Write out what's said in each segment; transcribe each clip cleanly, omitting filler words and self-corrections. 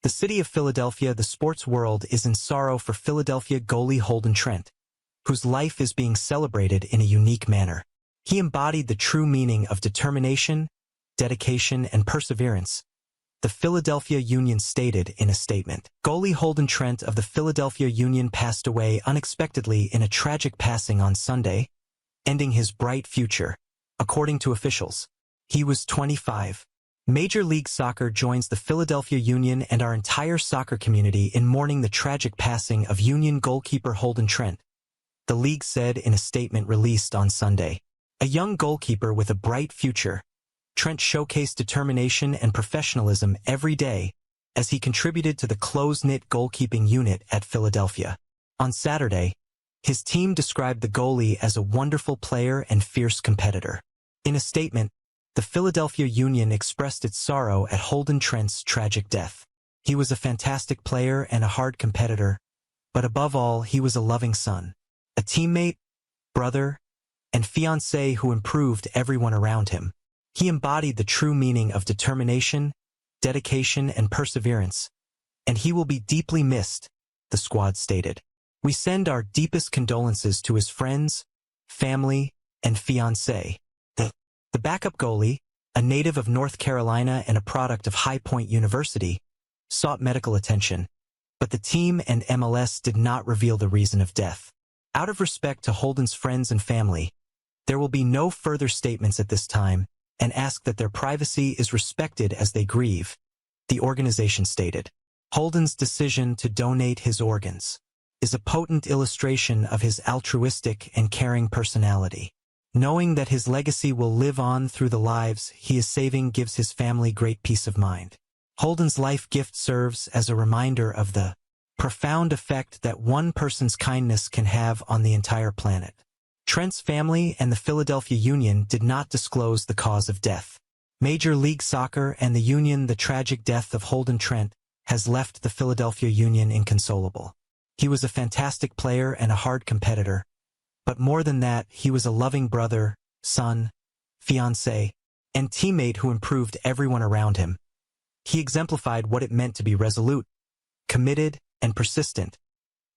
The city of Philadelphia, the sports world is in sorrow for Philadelphia goalie Holden Trent, whose life is being celebrated in a unique manner. He embodied the true meaning of determination, dedication, and perseverance, the Philadelphia Union stated in a statement. Goalie Holden Trent of the Philadelphia Union passed away unexpectedly in a tragic passing on Sunday, ending his bright future, according to officials. He was 25. Major League Soccer joins the Philadelphia Union and our entire soccer community in mourning the tragic passing of Union goalkeeper Holden Trent, the league said in a statement released on Sunday. A young goalkeeper with a bright future, Trent showcased determination and professionalism every day as he contributed to the close-knit goalkeeping unit at Philadelphia. On Saturday, his team described the goalie as a wonderful player and fierce competitor. In a statement, the Philadelphia Union expressed its sorrow at Holden Trent's tragic death. He was a fantastic player and a hard competitor, but above all, he was a loving son, a teammate, brother, and fiancé who improved everyone around him. He embodied the true meaning of determination, dedication, and perseverance, and he will be deeply missed, the squad stated. We send our deepest condolences to his friends, family, and fiancé. The backup goalie, a native of North Carolina and a product of High Point University, sought medical attention, but the team and MLS did not reveal the reason of death. Out of respect to Holden's friends and family, there will be no further statements at this time and ask that their privacy is respected as they grieve, the organization stated. Holden's decision to donate his organs is a potent illustration of his altruistic and caring personality. Knowing that his legacy will live on through the lives he is saving gives his family great peace of mind. Holden's life gift serves as a reminder of the profound effect that one person's kindness can have on the entire planet. Trent's family and the Philadelphia Union did not disclose the cause of death. Major League Soccer and the Union. The tragic death of Holden Trent has left the Philadelphia Union inconsolable. He was a fantastic player and a hard competitor, but more than that, he was a loving brother, son, fiancé, and teammate who improved everyone around him. He exemplified what it meant to be resolute, committed, and persistent,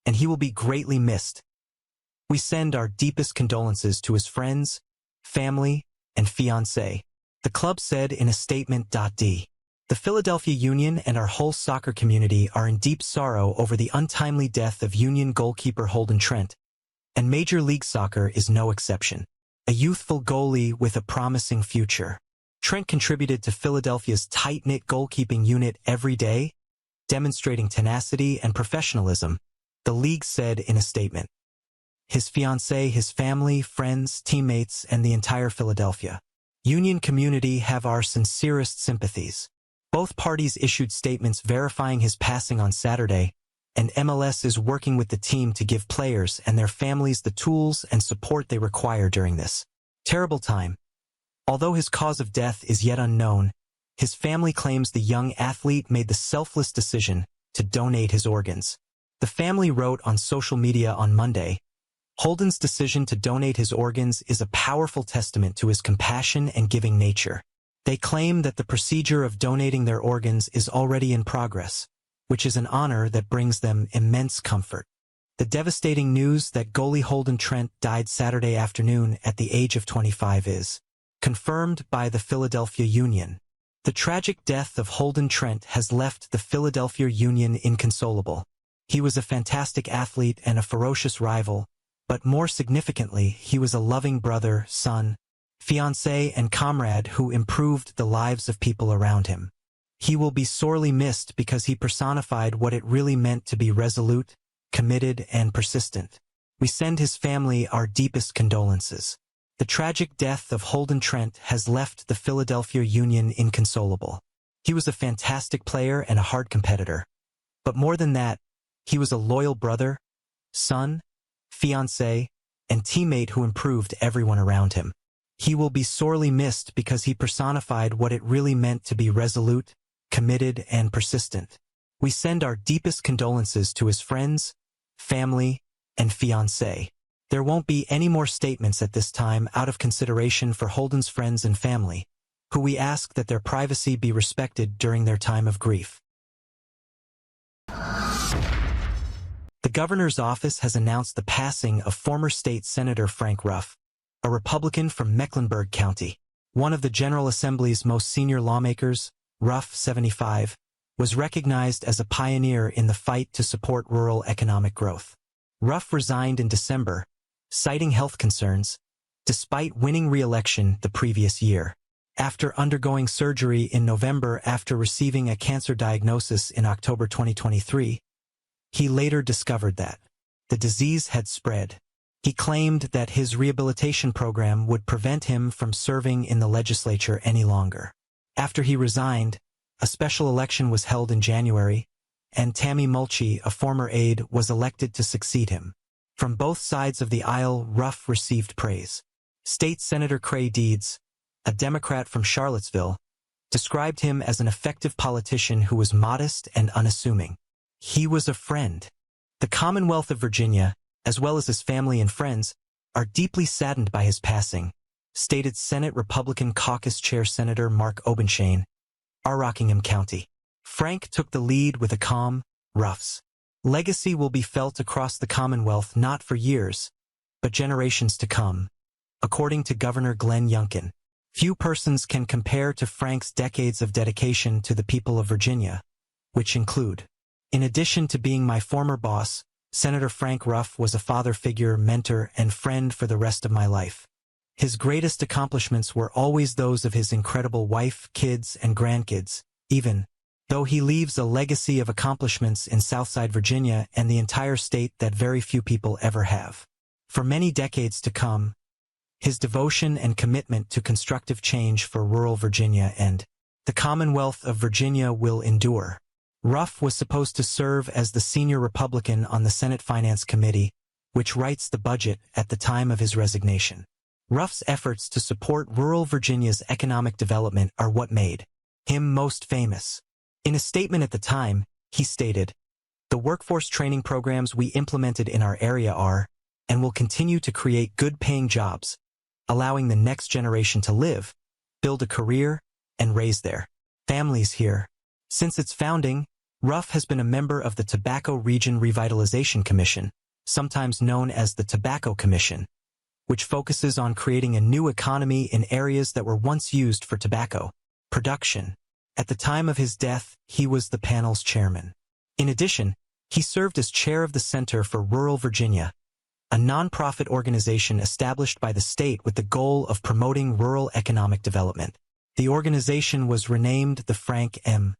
and he will be greatly missed. We send our deepest condolences to his friends, family, and fiancé, the club said in a statement. The Philadelphia Union and our whole soccer community are in deep sorrow over the untimely death of Union goalkeeper Holden Trent, and Major League Soccer is no exception. A youthful goalie with a promising future, Trent contributed to Philadelphia's tight-knit goalkeeping unit every day, demonstrating tenacity and professionalism, the league said in a statement. His fiancé, his family, friends, teammates, and the entire Philadelphia Union community have our sincerest sympathies. Both parties issued statements verifying his passing on Saturday, and MLS is working with the team to give players and their families the tools and support they require during this terrible time. Although his cause of death is yet unknown, his family claims the young athlete made the selfless decision to donate his organs. The family wrote on social media on Monday, Holden's decision to donate his organs is a powerful testament to his compassion and giving nature. They claim that the procedure of donating their organs is already in progress, which is an honor that brings them immense comfort. The devastating news that goalie Holden Trent died Saturday afternoon at the age of 25 is confirmed by the Philadelphia Union. The tragic death of Holden Trent has left the Philadelphia Union inconsolable. He was a fantastic athlete and a ferocious rival, but more significantly, he was a loving brother, son, fiancé, and comrade who improved the lives of people around him. He will be sorely missed because he personified what it really meant to be resolute, committed, and persistent. We send his family our deepest condolences. The tragic death of Holden Trent has left the Philadelphia Union inconsolable. He was a fantastic player and a hard competitor. But more than that, he was a loyal brother, son, fiancé, and teammate who improved everyone around him. He will be sorely missed because he personified what it really meant to be resolute, committed, and persistent. We send our deepest condolences to his friends, family, and fiancé. There won't be any more statements at this time out of consideration for Holden's friends and family, who we ask that their privacy be respected during their time of grief. The governor's office has announced the passing of former state Senator Frank Ruff, a Republican from Mecklenburg County. One of the General Assembly's most senior lawmakers, Ruff, 75, was recognized as a pioneer in the fight to support rural economic growth. Ruff resigned in December, citing health concerns, despite winning re-election the previous year. After undergoing surgery in November after receiving a cancer diagnosis in October 2023, he later discovered that the disease had spread. He claimed that his rehabilitation program would prevent him from serving in the legislature any longer. After he resigned, a special election was held in January, and Tammy Mulchy, a former aide, was elected to succeed him. From both sides of the aisle, Ruff received praise. State Senator Cray Deeds, a Democrat from Charlottesville, described him as an effective politician who was modest and unassuming. He was a friend. The Commonwealth of Virginia, as well as his family and friends, are deeply saddened by his passing, stated Senate Republican Caucus Chair Senator Mark Obenshain, R. Rockingham County. Frank took the lead with a calm, Ruff's legacy will be felt across the Commonwealth not for years, but generations to come, according to Governor Glenn Youngkin. Few persons can compare to Frank's decades of dedication to the people of Virginia, which include, in addition to being my former boss, Senator Frank Ruff was a father figure, mentor, and friend for the rest of my life. His greatest accomplishments were always those of his incredible wife, kids, and grandkids, even though he leaves a legacy of accomplishments in Southside Virginia and the entire state that very few people ever have. For many decades to come, his devotion and commitment to constructive change for rural Virginia and the Commonwealth of Virginia will endure. Ruff was supposed to serve as the senior Republican on the Senate Finance Committee, which writes the budget at the time of his resignation. Ruff's efforts to support rural Virginia's economic development are what made him most famous. In a statement at the time, he stated, "The workforce training programs we implemented in our area are, and will continue to create good-paying jobs, allowing the next generation to live, build a career, and raise their families here." Since its founding, Ruff has been a member of the Tobacco Region Revitalization Commission, sometimes known as the Tobacco Commission, which focuses on creating a new economy in areas that were once used for tobacco production. At the time of his death, he was the panel's chairman. In addition, he served as chair of the Center for Rural Virginia, a nonprofit organization established by the state with the goal of promoting rural economic development. The organization was renamed the Frank M.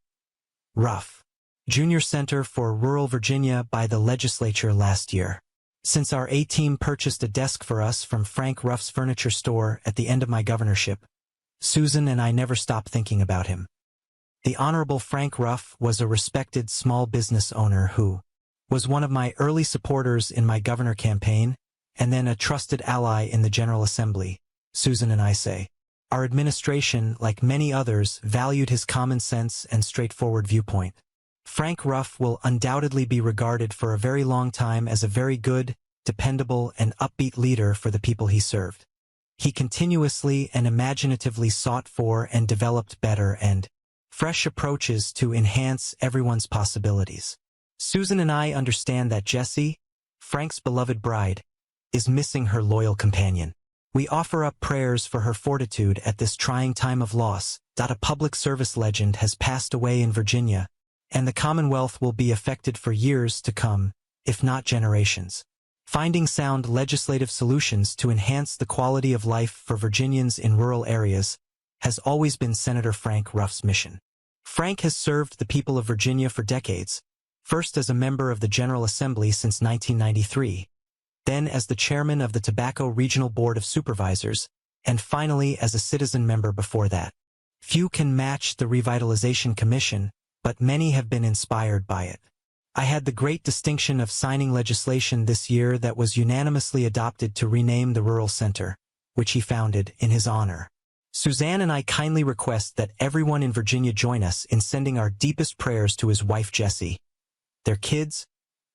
Ruff Jr. Center for Rural Virginia by the legislature last year. Since our A-team purchased a desk for us from Frank Ruff's furniture store at the end of my governorship, Susan and I never stopped thinking about him. The Honorable Frank Ruff was a respected small business owner who was one of my early supporters in my governor campaign and then a trusted ally in the General Assembly, Susan and I say. Our administration, like many others, valued his common sense and straightforward viewpoint. Frank Ruff will undoubtedly be regarded for a very long time as a very good, dependable, and upbeat leader for the people he served. He continuously and imaginatively sought for and developed better and fresh approaches to enhance everyone's possibilities. Susan and I understand that Jessie, Frank's beloved bride, is missing her loyal companion. We offer up prayers for her fortitude at this trying time of loss. A public service legend has passed away in Virginia, and the Commonwealth will be affected for years to come, if not generations. Finding sound legislative solutions to enhance the quality of life for Virginians in rural areas has always been Senator Frank Ruff's mission. Frank has served the people of Virginia for decades, first as a member of the General Assembly since 1993, then as the chairman of the Tobacco Regional Board of Supervisors, and finally as a citizen member before that. Few can match the Revitalization Commission, but many have been inspired by it. I had the great distinction of signing legislation this year that was unanimously adopted to rename the Rural Center, which he founded, in his honor. Suzanne and I kindly request that everyone in Virginia join us in sending our deepest prayers to his wife Jessie, their kids,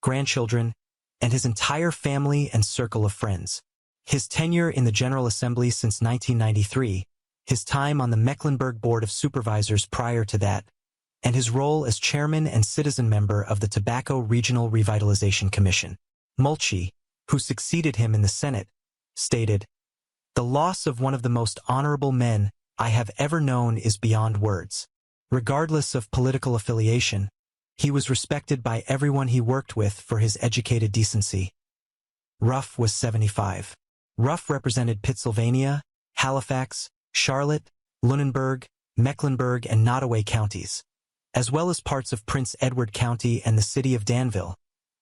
grandchildren, and his entire family and circle of friends. His tenure in the General Assembly since 1993, his time on the Mecklenburg Board of Supervisors prior to that, and his role as chairman and citizen member of the Tobacco Regional Revitalization Commission. Mulchi, who succeeded him in the Senate, stated, "The loss of one of the most honorable men I have ever known is beyond words. Regardless of political affiliation, he was respected by everyone he worked with for his educated decency." Ruff was 75. Ruff represented Pittsylvania, Halifax, Charlotte, Lunenburg, Mecklenburg, and Nottoway counties, as well as parts of Prince Edward County and the city of Danville,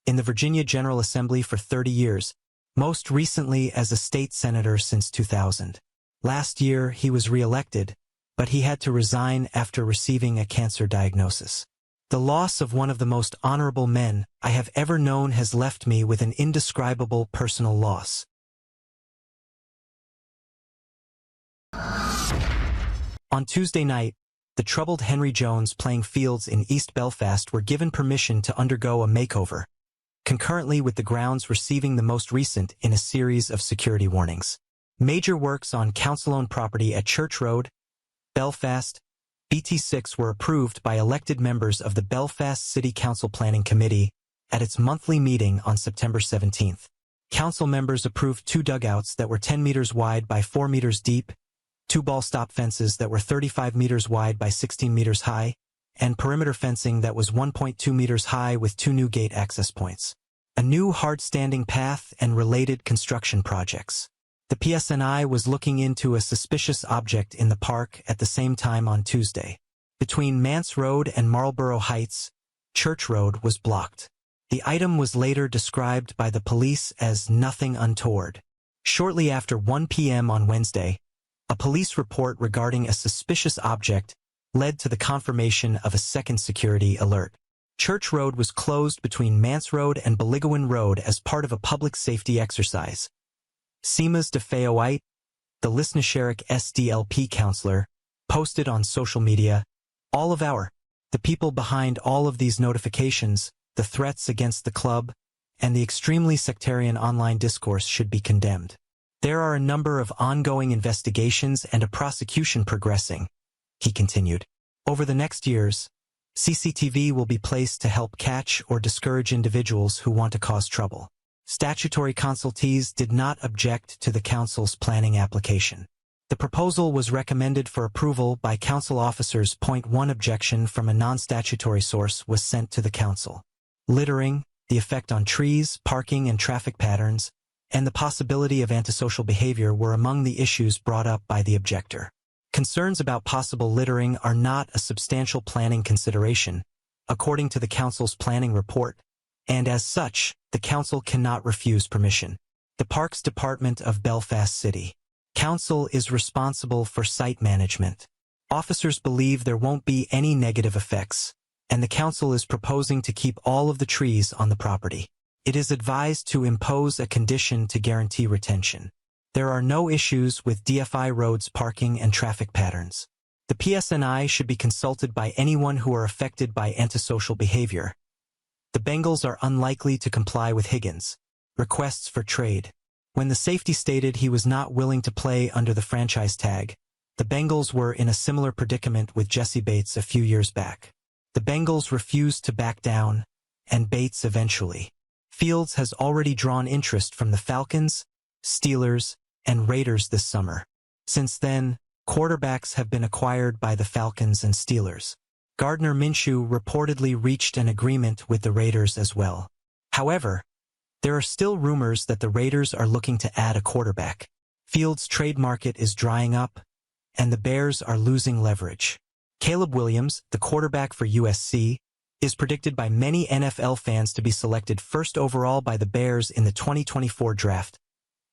in the Virginia General Assembly for 30 years, most recently as a state senator since 2000. Last year, he was re-elected, but he had to resign after receiving a cancer diagnosis. "The loss of one of the most honorable men I have ever known has left me with an indescribable personal loss." On Tuesday night, the troubled Henry Jones playing fields in East Belfast were given permission to undergo a makeover, concurrently with the grounds receiving the most recent in a series of security warnings. Major works on council-owned property at Church Road, Belfast, BT6 were approved by elected members of the Belfast City Council Planning Committee at its monthly meeting on September 17th. Council members approved 2 dugouts that were 10 meters wide by 4 meters deep, 2 ball-stop fences that were 35 meters wide by 16 meters high, and perimeter fencing that was 1.2 meters high with 2 new gate access points. A new hard-standing path and related construction projects. The PSNI was looking into a suspicious object in the park at the same time on Tuesday. Between Mance Road and Marlborough Heights, Church Road was blocked. The item was later described by the police as nothing untoward. Shortly after 1 p.m. on Wednesday, a police report regarding a suspicious object led to the confirmation of a second security alert. Church Road was closed between Mance Road and Balligowan Road as part of a public safety exercise. Seamus de Fayoite, the Lisnasherick SDLP councillor, posted on social media, the people behind all of these notifications, the threats against the club, and the extremely sectarian online discourse should be condemned. There are a number of ongoing investigations and a prosecution progressing," he continued. "Over the next years, CCTV will be placed to help catch or discourage individuals who want to cause trouble." Statutory consultees did not object to the council's planning application. The proposal was recommended for approval by council officers. One objection from a non-statutory source was sent to the council. Littering, the effect on trees, parking and traffic patterns, and the possibility of antisocial behavior were among the issues brought up by the objector. Concerns about possible littering are not a substantial planning consideration, according to the council's planning report, and as such, the council cannot refuse permission. The Parks Department of Belfast City Council is responsible for site management. Officers believe there won't be any negative effects, and the council is proposing to keep all of the trees on the property. It is advised to impose a condition to guarantee retention. There are no issues with DFI roads parking and traffic patterns. The PSNI should be consulted by anyone who are affected by antisocial behavior. The Bengals are unlikely to comply with Higgins' requests for trade. When the safety stated he was not willing to play under the franchise tag, the Bengals were in a similar predicament with Jesse Bates a few years back. The Bengals refused to back down, and Bates eventually. Fields has already drawn interest from the Falcons, Steelers, and Raiders this summer. Since then, quarterbacks have been acquired by the Falcons and Steelers. Gardner Minshew reportedly reached an agreement with the Raiders as well. However, there are still rumors that the Raiders are looking to add a quarterback. Fields' trade market is drying up, and the Bears are losing leverage. Caleb Williams, the quarterback for USC, is predicted by many NFL fans to be selected first overall by the Bears in the 2024 draft.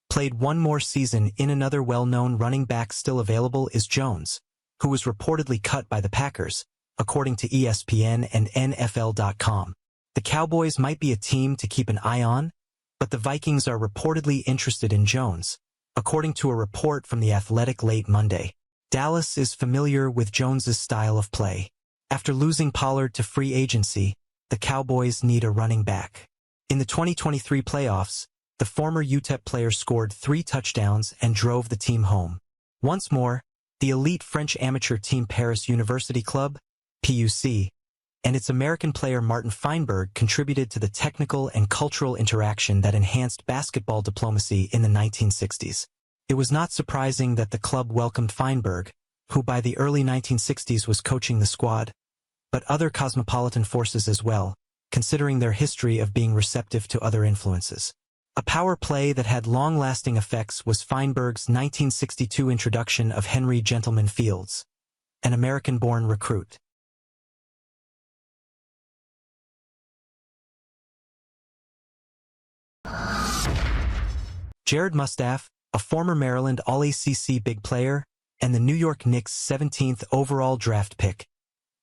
Played one more season in. Another well-known running back still available is Jones, who was reportedly cut by the Packers, according to ESPN and NFL.com. The Cowboys might be a team to keep an eye on, but the Vikings are reportedly interested in Jones, according to a report from The Athletic late Monday. Dallas is familiar with Jones's style of play. After losing Pollard to free agency, the Cowboys need a running back. In the 2023 playoffs, the former UTEP player scored 3 touchdowns and drove the team home. Once more, the elite French amateur team Paris University Club, PUC, and its American player Martin Feinberg contributed to the technical and cultural interaction that enhanced basketball diplomacy in the 1960s. It was not surprising that the club welcomed Feinberg, who by the early 1960s was coaching the squad, but other cosmopolitan forces as well, considering their history of being receptive to other influences. A power play that had long-lasting effects was Feinberg's 1962 introduction of Henry Gentleman Fields, an American-born recruit. Jared Mustaff, a former Maryland All-ACC big player and the New York Knicks' 17th overall draft pick,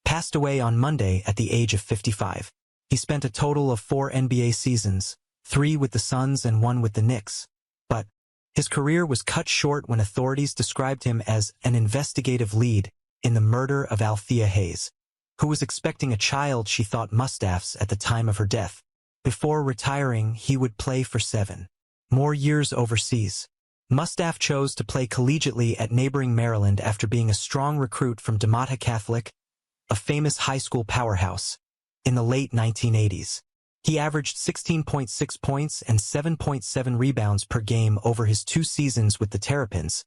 passed away on Monday at the age of 55. He spent a total of 4 NBA seasons, 3 with the Suns and 1 with the Knicks, but his career was cut short when authorities described him as an investigative lead in the murder of Althea Hayes, who was expecting a child she thought Mustaff's at the time of her death. Before retiring, he would play for 7 more years overseas. Mustaff chose to play collegiately at neighboring Maryland after being a strong recruit from DeMatha Catholic, a famous high school powerhouse, in the late 1980s. He averaged 16.6 points and 7.7 rebounds per game over his 2 seasons with the Terrapins,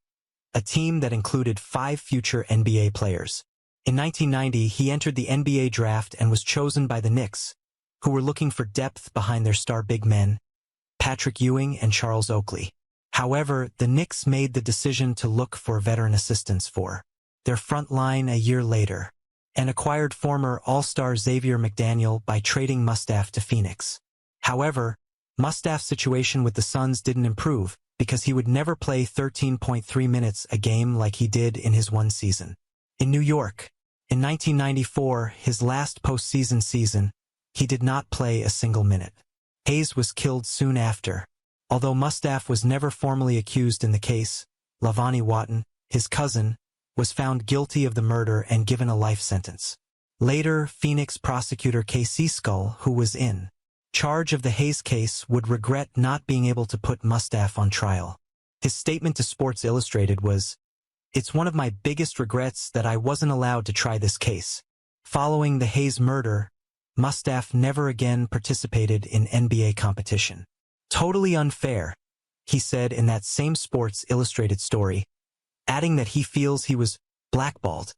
a team that included 5 future NBA players. In 1990, he entered the NBA draft and was chosen by the Knicks, who were looking for depth behind their star big men, Patrick Ewing and Charles Oakley. However, the Knicks made the decision to look for veteran assistance for their front line a year later, and acquired former All-Star Xavier McDaniel by trading Mustaff to Phoenix. However, Mustaff's situation with the Suns didn't improve because he would never play 13.3 minutes a game like he did in his one season. In New York, in 1994, his last postseason season, he did not play a single minute. Hayes was killed soon after. Although Mustaff was never formally accused in the case, Lavani Watton, his cousin, was found guilty of the murder and given a life sentence. Later, Phoenix prosecutor K.C. Skull, who was in charge of the Hayes case, would regret not being able to put Mustaff on trial. His statement to Sports Illustrated was, "It's one of my biggest regrets that I wasn't allowed to try this case." Following the Hayes murder, Mustaff never again participated in NBA competition. "Totally unfair," he said in that same Sports Illustrated story, adding that he feels he was blackballed.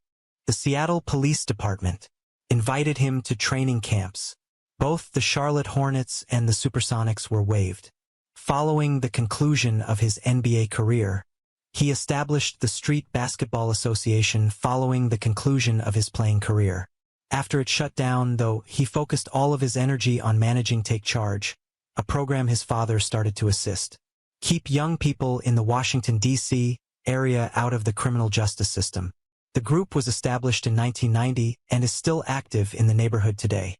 The Seattle Police Department invited him to training camps. Both the Charlotte Hornets and the Supersonics were waived. Following the conclusion of his NBA career, he established the Street Basketball Association following the conclusion of his playing career. After it shut down, though, he focused all of his energy on managing Take Charge, a program his father started to assist. Keep young people in the Washington, D.C. area out of the criminal justice system. The group was established in 1990 and is still active in the neighborhood today.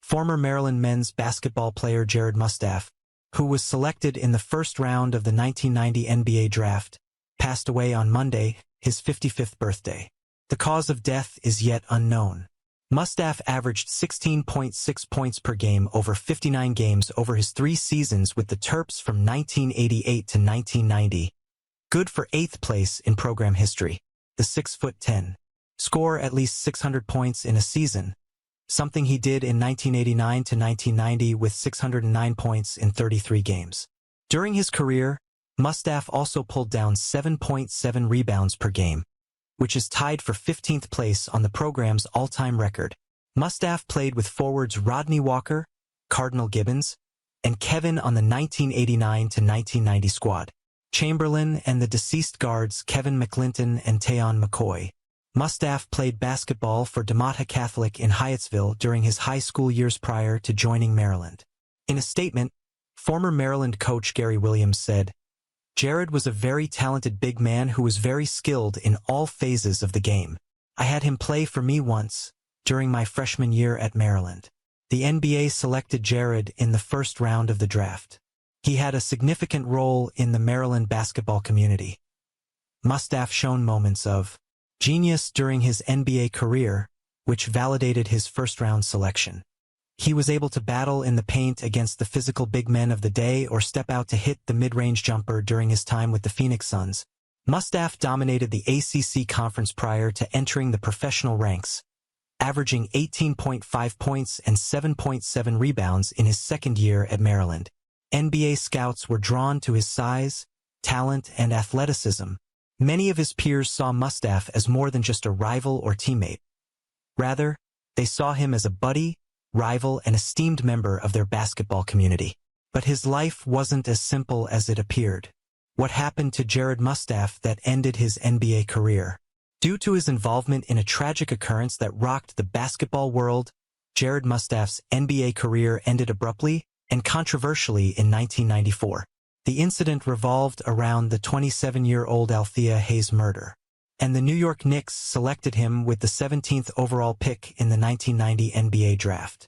Former Maryland men's basketball player Jared Mustaff, who was selected in the first round of the 1990 NBA draft, passed away on Monday, his 55th birthday. The cause of death is yet unknown. Mustaff averaged 16.6 points per game over 59 games over his 3 seasons with the Terps from 1988 to 1990. Good for 8th place in program history. The 6'10" score at least 600 points in a season, something he did in 1989 to 1990 with 609 points in 33 games. During his career, Mustaff also pulled down 7.7 rebounds per game, which is tied for 15th place on the program's all-time record. Mustaff played with forwards Rodney Walker, Cardinal Gibbons, and Kevin on the 1989 to 1990 squad. Chamberlain and the deceased guards Kevin McClinton and Tayon McCoy. Mustaff played basketball for DeMatha Catholic in Hyattsville during his high school years prior to joining Maryland. In a statement, former Maryland coach Gary Williams said, "Jared was a very talented big man who was very skilled in all phases of the game. I had him play for me once, during my freshman year at Maryland." The NBA selected Jared in the first round of the draft. He had a significant role in the Maryland basketball community. Mustaff shone moments of genius during his NBA career, which validated his first-round selection. He was able to battle in the paint against the physical big men of the day or step out to hit the mid-range jumper during his time with the Phoenix Suns. Mustaff dominated the ACC conference prior to entering the professional ranks, averaging 18.5 points and 7.7 rebounds in his second year at Maryland. NBA scouts were drawn to his size, talent, and athleticism. Many of his peers saw Mustaf as more than just a rival or teammate. Rather, they saw him as a buddy, rival, and esteemed member of their basketball community. But his life wasn't as simple as it appeared. What happened to Jared Mustaf that ended his NBA career? Due to his involvement in a tragic occurrence that rocked the basketball world, Jared Mustaf's NBA career ended abruptly and controversially in 1994. The incident revolved around the 27-year-old Althea Hayes murder, and the New York Knicks selected him with the 17th overall pick in the 1990 NBA draft.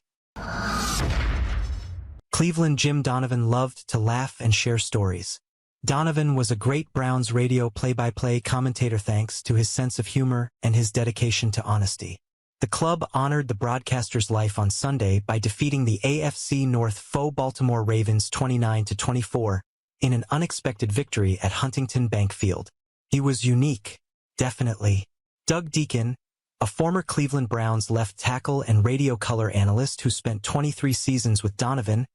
Cleveland Jim Donovan loved to laugh and share stories. Donovan was a great Browns radio play-by-play commentator thanks to his sense of humor and his dedication to honesty. The club honored the broadcaster's life on Sunday by defeating the AFC North foe Baltimore Ravens 29-24 in an unexpected victory at Huntington Bank Field. He was unique, definitely. Doug Deacon, a former Cleveland Browns left tackle and radio color analyst who spent 23 seasons with Donovan,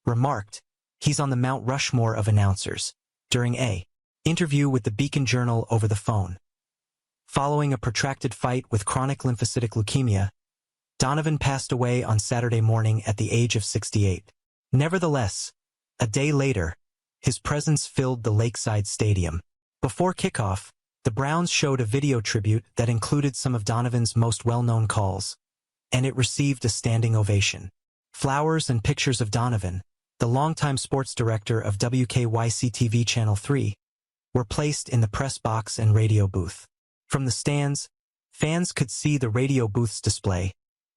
remarked, "He's on the Mount Rushmore of announcers," during an interview with the Beacon Journal over the phone. Following a protracted fight with chronic lymphocytic leukemia, Donovan passed away on Saturday morning at the age of 68. Nevertheless, a day later, his presence filled the Lakeside Stadium. Before kickoff, the Browns showed a video tribute that included some of Donovan's most well-known calls, and it received a standing ovation. Flowers and pictures of Donovan, the longtime sports director of WKYC-TV Channel 3, were placed in the press box and radio booth. From the stands, fans could see the radio booth's display,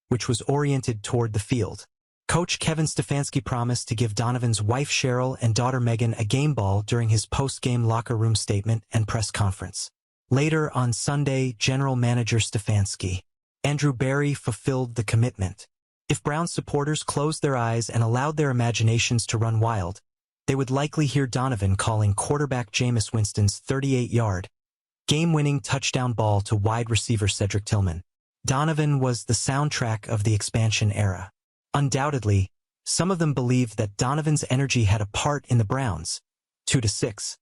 which was oriented toward the field. Coach Kevin Stefanski promised to give Donovan's wife Cheryl and daughter Megan a game ball during his post-game locker room statement and press conference. Later on Sunday, General Manager Stefanski, Andrew Barry, fulfilled the commitment. If Browns supporters closed their eyes and allowed their imaginations to run wild, they would likely hear Donovan calling quarterback Jameis Winston's 38-yard, game-winning touchdown ball to wide receiver Cedric Tillman. Donovan was the soundtrack of the expansion era. Undoubtedly, some of them believed that Donovan's energy had a part in the Browns' 2-6,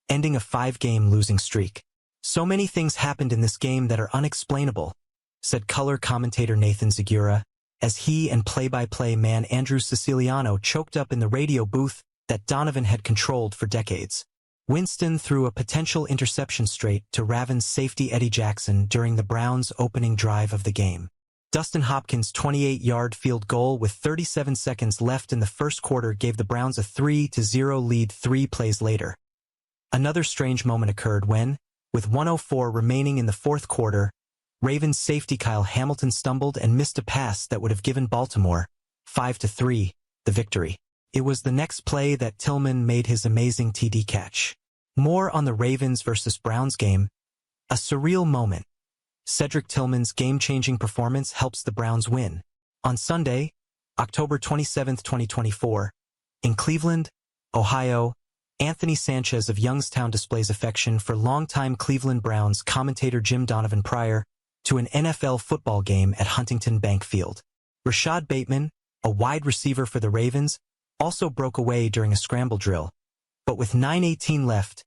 ending a 5-game losing streak. "So many things happened in this game that are unexplainable," said color commentator Nathan Zagura, as he and play-by-play man Andrew Siciliano choked up in the radio booth that Donovan had controlled for decades. Winston threw a potential interception straight to Ravens safety Eddie Jackson during the Browns' opening drive of the game. Dustin Hopkins' 28-yard field goal with 37 seconds left in the first quarter gave the Browns a 3-0 lead 3 plays later. Another strange moment occurred when, with 1:04 remaining in the fourth quarter, Ravens safety Kyle Hamilton stumbled and missed a pass that would have given Baltimore, 5-3, the victory. It was the next play that Tillman made his amazing TD catch. More on the Ravens versus Browns game. A surreal moment. Cedric Tillman's game-changing performance helps the Browns win. On Sunday, October 27, 2024, in Cleveland, Ohio, Anthony Sanchez of Youngstown displays affection for longtime Cleveland Browns commentator Jim Donovan prior to an NFL football game at Huntington Bank Field. Rashad Bateman, a wide receiver for the Ravens, also broke away during a scramble drill, but with 9:18 left,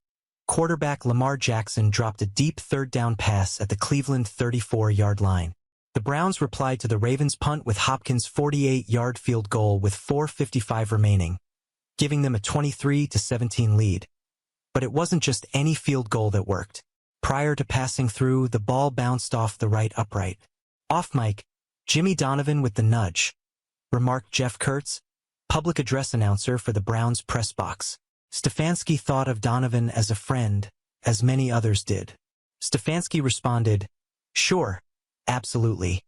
quarterback Lamar Jackson dropped a deep third-down pass at the Cleveland 34-yard line. The Browns replied to the Ravens' punt with Hopkins' 48-yard field goal with 4:55 remaining, giving them a 23-17 lead. But it wasn't just any field goal that worked. Prior to passing through, the ball bounced off the right upright. Off mic, Jimmy Donovan with the nudge, remarked Jeff Kurtz, public address announcer for the Browns press box. Stefanski thought of Donovan as a friend, as many others did. Stefanski responded, "Sure, absolutely,"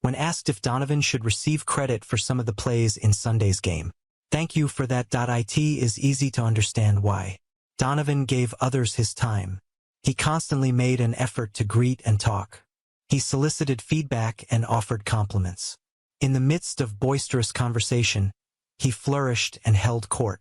when asked if Donovan should receive credit for some of the plays in Sunday's game. "Thank you for that. It is easy to understand why. Donovan gave others his time. He constantly made an effort to greet and talk. He solicited feedback and offered compliments. In the midst of boisterous conversation, he flourished and held court.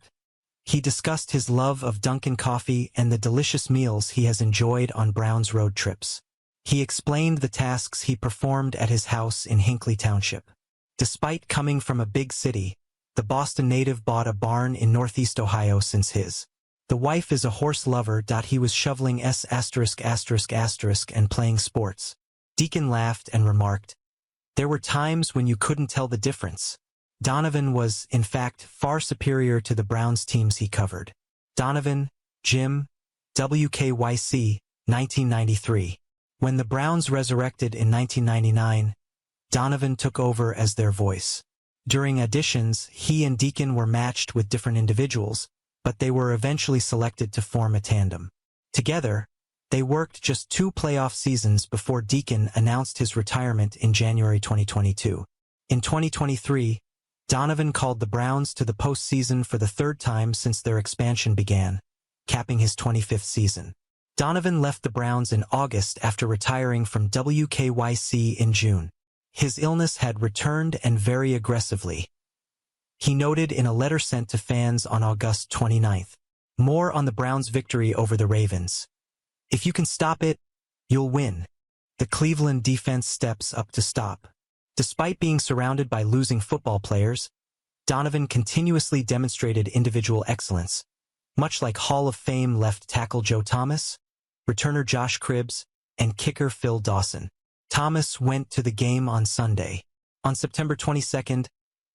He discussed his love of Dunkin' coffee and the delicious meals he has enjoyed on Browns road trips. He explained the tasks he performed at his house in Hinckley Township. Despite coming from a big city, the Boston native bought a barn in Northeast Ohio since the wife is a horse lover. He was shoveling and playing sports. Deacon laughed and remarked, "There were times when you couldn't tell the difference." Donovan was, in fact, far superior to the Browns teams he covered. Donovan, Jim, WKYC, 1993. When the Browns resurrected in 1999, Donovan took over as their voice. During auditions, he and Deacon were matched with different individuals, but they were eventually selected to form a tandem. Together, they worked just 2 playoff seasons before Deacon announced his retirement in January 2022. In 2023, Donovan called the Browns to the postseason for the 3rd time since their expansion began, capping his 25th season. Donovan left the Browns in August after retiring from WKYC in June. His illness had returned and very aggressively. He noted in a letter sent to fans on August 29. More on the Browns' victory over the Ravens. "If you can stop it, you'll win." The Cleveland defense steps up to stop. Despite being surrounded by losing football players, Donovan continuously demonstrated individual excellence, much like Hall of Fame left tackle Joe Thomas, returner Josh Cribbs, and kicker Phil Dawson. Thomas went to the game on Sunday. On September 22nd,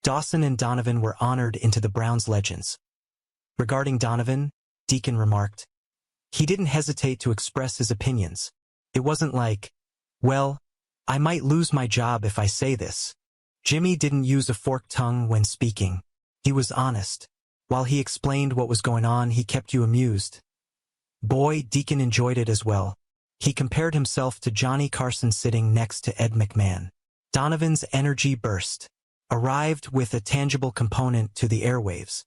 Dawson and Donovan were honored into the Browns legends. Regarding Donovan, Deacon remarked, "He didn't hesitate to express his opinions. It wasn't like, 'Well, I might lose my job if I say this.' Jimmy didn't use a forked tongue when speaking. He was honest. While he explained what was going on, he kept you amused." Boy, Deacon enjoyed it as well. He compared himself to Johnny Carson sitting next to Ed McMahon. Donovan's energy burst, arrived with a tangible component to the airwaves.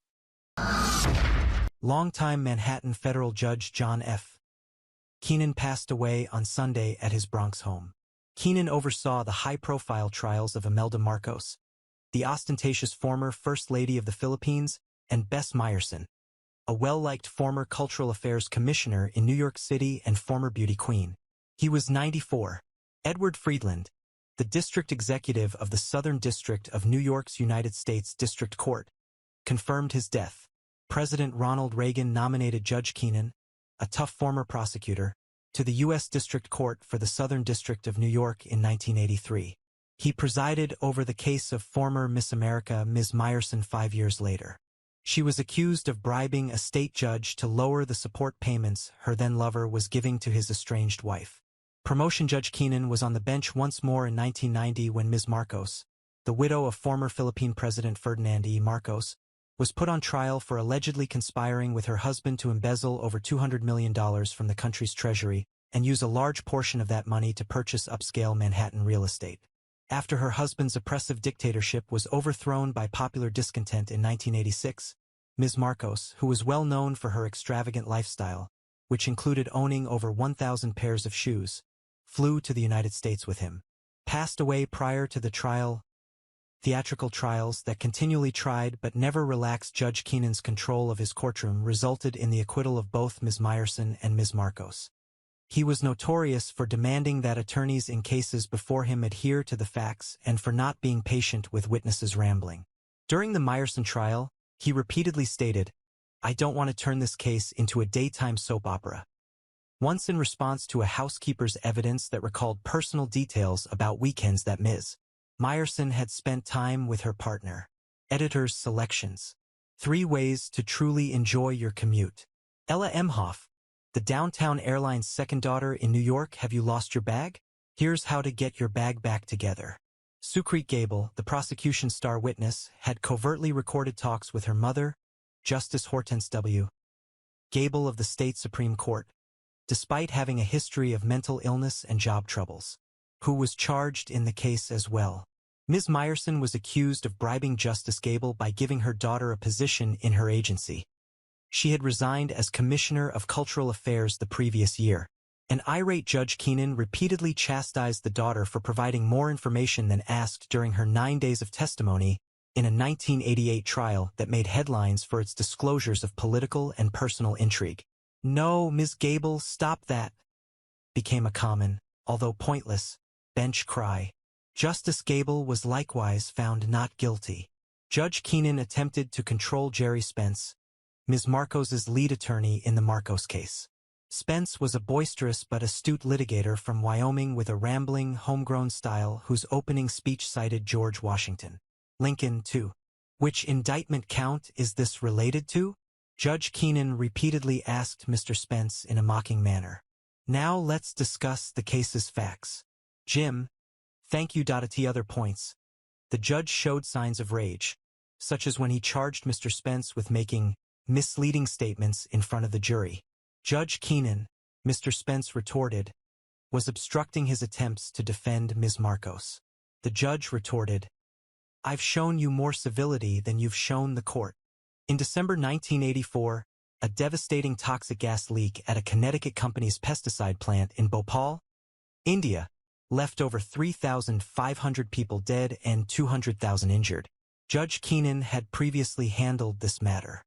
Longtime Manhattan federal judge John F. Keenan passed away on Sunday at his Bronx home. Keenan oversaw the high-profile trials of Imelda Marcos, the ostentatious former First Lady of the Philippines, and Bess Meyerson, a well-liked former Cultural Affairs Commissioner in New York City and former beauty queen. He was 94. Edward Friedland, the district executive of the Southern District of New York's United States District Court, confirmed his death. President Ronald Reagan nominated Judge Keenan, a tough former prosecutor, to the U.S. District Court for the Southern District of New York in 1983. He presided over the case of former Miss America Ms. Meyerson 5 years later. She was accused of bribing a state judge to lower the support payments her then-lover was giving to his estranged wife. Promotion Judge Keenan was on the bench once more in 1990 when Ms. Marcos, the widow of former Philippine President Ferdinand E. Marcos, was put on trial for allegedly conspiring with her husband to embezzle over $200 million from the country's treasury and use a large portion of that money to purchase upscale Manhattan real estate. After her husband's oppressive dictatorship was overthrown by popular discontent in 1986, Ms. Marcos, who was well known for her extravagant lifestyle, which included owning over 1,000 pairs of shoes, flew to the United States with him. Passed away prior to the trial. Theatrical trials that continually tried but never relaxed Judge Keenan's control of his courtroom resulted in the acquittal of both Ms. Meyerson and Ms. Marcos. He was notorious for demanding that attorneys in cases before him adhere to the facts and for not being patient with witnesses rambling. During the Meyerson trial, he repeatedly stated, "I don't want to turn this case into a daytime soap opera." Once in response to a housekeeper's evidence that recalled personal details about weekends that Ms. Meyerson had spent time with her partner. Editor's selections. 3 ways to truly enjoy your commute. Ella Emhoff, the downtown airline's second daughter in New York. Have you lost your bag? Here's how to get your bag back together. Sucrete Gable, the prosecution's star witness, had covertly recorded talks with her mother, Justice Hortense W. Gable of the state Supreme Court, despite having a history of mental illness and job troubles, who was charged in the case as well. Ms. Meyerson was accused of bribing Justice Gable by giving her daughter a position in her agency. She had resigned as Commissioner of Cultural Affairs the previous year. An irate Judge Keenan repeatedly chastised the daughter for providing more information than asked during her 9 days of testimony in a 1988 trial that made headlines for its disclosures of political and personal intrigue. "No, Ms. Gable, stop that," became a common, although pointless, bench cry. Justice Gable was likewise found not guilty. Judge Keenan attempted to control Jerry Spence, Ms. Marcos's lead attorney in the Marcos case. Spence was a boisterous but astute litigator from Wyoming with a rambling, homegrown style whose opening speech cited George Washington. Lincoln, too. Which indictment count is this related to? Judge Keenan repeatedly asked Mr. Spence in a mocking manner. Now let's discuss the case's facts. Jim, thank you. At other points, the judge showed signs of rage, such as when he charged Mr. Spence with making misleading statements in front of the jury. Judge Keenan, Mr. Spence retorted, was obstructing his attempts to defend Ms. Marcos. The judge retorted, I've shown you more civility than you've shown the court. In December 1984, a devastating toxic gas leak at a Connecticut company's pesticide plant in Bhopal, India, left over 3,500 people dead and 200,000 injured. Judge Keenan had previously handled this matter.